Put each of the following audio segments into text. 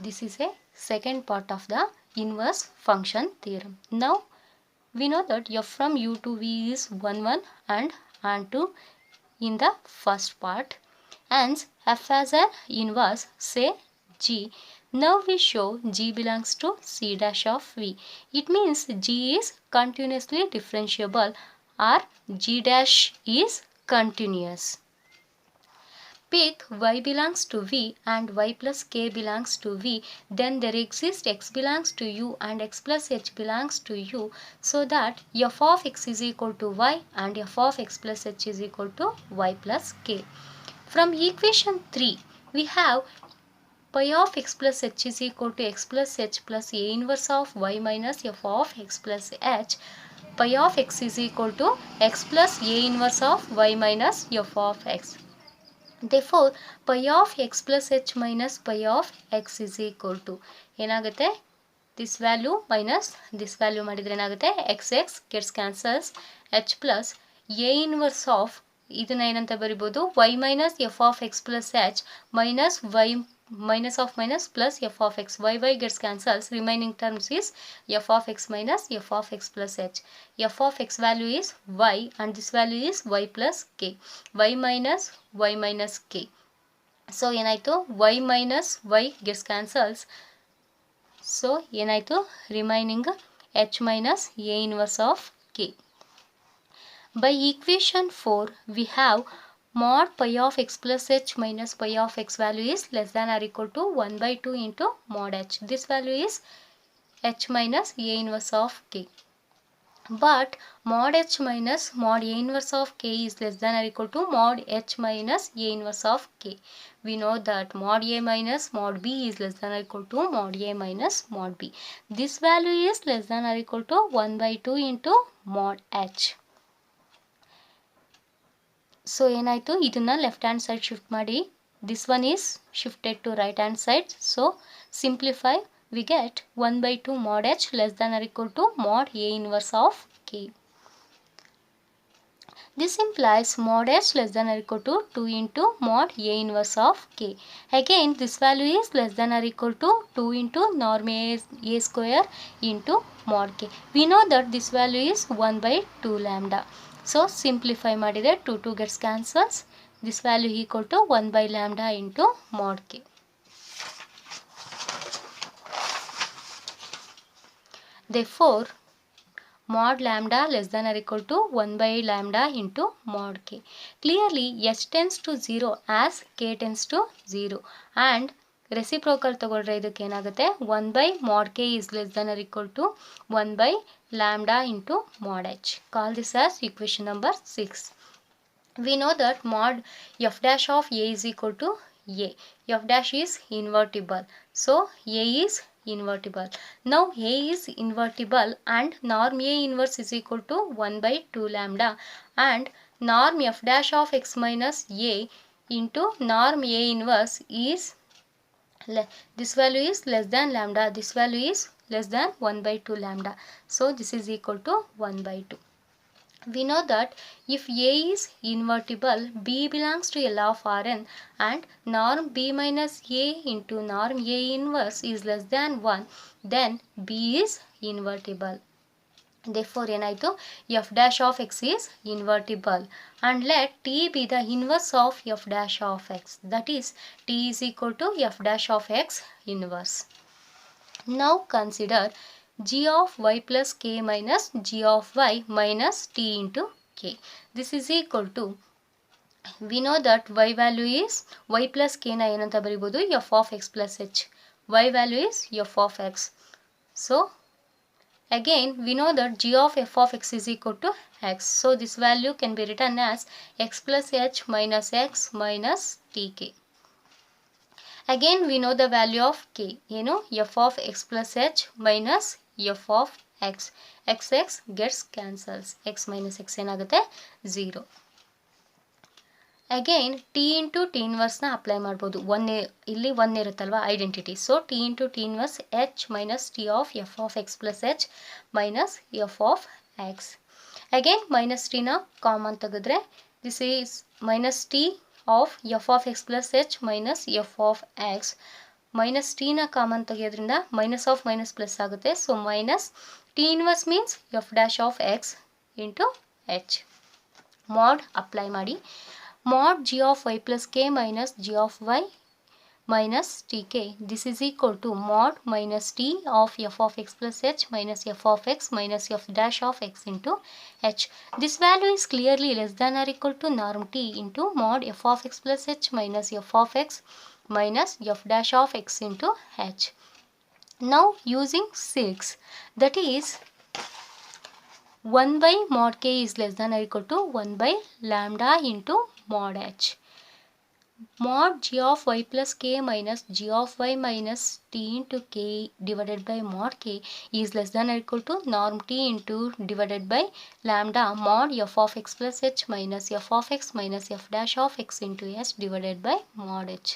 This is a second part of the inverse function theorem. Now we know that f from u to v is 1 1 and 2 in the first part. Hence f as an inverse, say g. Now we show g belongs to c dash of v. It means g is continuously differentiable or g dash is continuous. Pick y belongs to v and y plus k belongs to v, then there exists x belongs to u and x plus h belongs to u, so that f of x is equal to y and f of x plus h is equal to y plus k. From equation 3, we have pi of x plus h is equal to x plus h plus a inverse of y minus f of x plus h. Pi of x is equal to x plus a inverse of y minus f of x. Therefore, pi of x plus h minus pi of x is equal to ಏನಾಗುತ್ತೆ, this value minus this value ಮಾಡಿದ್ರೆ ಏನಾಗುತ್ತೆ, x gets cancels, h plus a inverse of ಇದನ್ನ ಏನಂತ ಬರಿಬೋದು, y minus f of x plus h minus y minus of minus plus f of x. y gets cancels, remaining terms is f of x minus f of x plus h. f of x value is y and this value is y plus k. y minus k. So ಏನಾಯ್ತು, y minus y gets cancels. So ಏನಾಯ್ತು, remaining h minus a inverse of k. By equation 4, we have mod pi of x plus h minus pi of x value is less than or equal to 1 by 2 into mod h. This value is h minus a inverse of k. But mod h minus mod a inverse of k is less than or equal to mod h minus a inverse of k. We know that mod a minus mod b is less than or equal to mod a minus mod b. This value is less than or equal to 1 by 2 into mod h. So ಏನಾಯ್ತು, ಇದನ್ನ left hand side shift ಮಾಡಿ, this one is shifted to right hand side. So simplify, we get 1 by 2 mod h less than or equal to mod a inverse of k. This implies mod h less than or equal to 2 into mod a inverse of k. Again this value is less than or equal to 2 into norm a square into mod k. We know that this value is 1 by 2 lambda. So simplify ಮಾಡಿದ್ರೆ 2 gets cancels. This value equal to 1 by lambda into mod k. Therefore, mod lambda less than or equal to 1 by lambda into mod k. Clearly, h tends to 0 as k tends to 0 and reciprocal ತಗೊಳ್ರೆ ಇದಕ್ಕೆ ಏನಾಗುತ್ತೆ, 1 by mod k is less than or equal to 1 by lambda into mod h. Call this as equation number 6. We know that mod f dash of a is equal to a. f dash is invertible. So a is invertible. Now a is invertible and norm a inverse is equal to 1 by 2 lambda and norm f dash of x minus a into norm a inverse is this value is less than lambda. This value is less than 1 by 2 lambda. So this is equal to 1 by 2. We know that if a is invertible, b belongs to L of Rn and norm b minus a into norm a inverse is less than 1, then b is invertible. Therefore ಏನಾಯಿತು, f dash of x is invertible and let t be the inverse of f dash of x. That is t is equal to f dash of x inverse. Now consider g of y plus k minus g of y minus t into k. This is equal to, we know that y value is y plus k na ಏನಂತ ಬರಿಬೋದು, f of x plus h. y value is f of x. So again we know that g of f of x is equal to x. So this value can be written as x plus h minus x minus tk. Again we know the value of k, f of x plus h minus f of x. x gets cancels, x minus x ಏನಾಗುತ್ತೆ 0. Again t into t inverse ನ apply ಮಾಡ್ಬೋದು. ಇಲ್ಲಿ 1 ಇರುತ್ತಲ್ವಾ identity. So t into t inverse h minus t of f of x plus h minus f of x. Again minus t ನ common ತೆಗೆದ್ರೆ this is minus t of f of x plus h minus f of x minus ಟಿನ common ತೆಗೆಯೋದ್ರಿಂದ minus of minus plus ಆಗುತ್ತೆ. So minus T inverse means F dash of X into H. Mod apply ಮಾಡಿ. Mod G of Y plus K minus G of Y minus tk. This is equal to mod minus t of f of x plus h minus f of x minus f dash of x into h. This value is clearly less than or equal to norm t into mod f of x plus h minus f of x minus f dash of x into h. Now using 6, that is 1 by mod k is less than or equal to 1 by lambda into mod h. Mod g of y plus k minus g of y minus t into k divided by mod k is less than or equal to norm t into divided by lambda mod f of x plus h minus f of x minus f dash of x into h divided by mod h.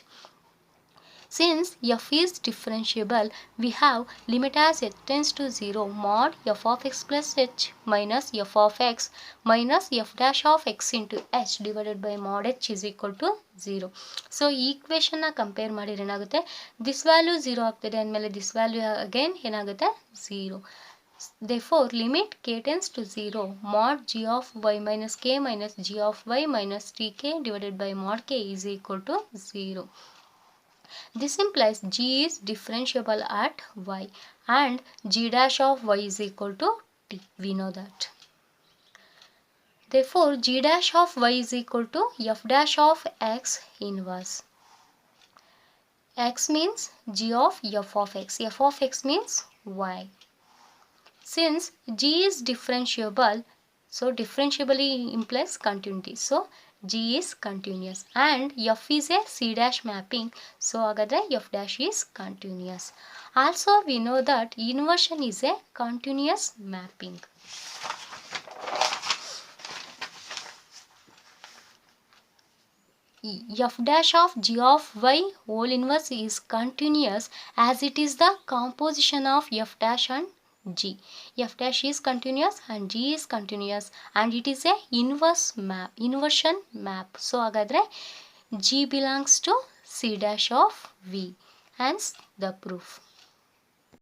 Since f is differentiable, we have limit as h tends to 0 mod f of x plus h minus f of x minus f dash of x into h divided by mod h is equal to 0. So equation na compare ಮಾಡಿದ್ರೆ ಏನಾಗುತ್ತೆ, this value 0 ಆಗ್ತದೆ ಅಂದಮೇಲೆ this value again ಏನಾಗುತ್ತೆ 0. Therefore limit k tends to 0 mod g of y minus k minus g of y minus tk divided by mod k is equal to 0. This implies g is differentiable at y and g dash of y is equal to t. We know that. Therefore g dash of y is equal to f dash of x inverse. X means g of f of x. F of x means y. Since g is differentiable, so differentiably implies continuity. So g is continuous and f is a c dash mapping. So agadre f dash is continuous. Also we know that inversion is a continuous mapping. F dash of g of y whole inverse is continuous as it is the composition of f dash and g. F dash is continuous and g is continuous and it is a inversion map. So hagadre g belongs to c dash of v. Hence the proof.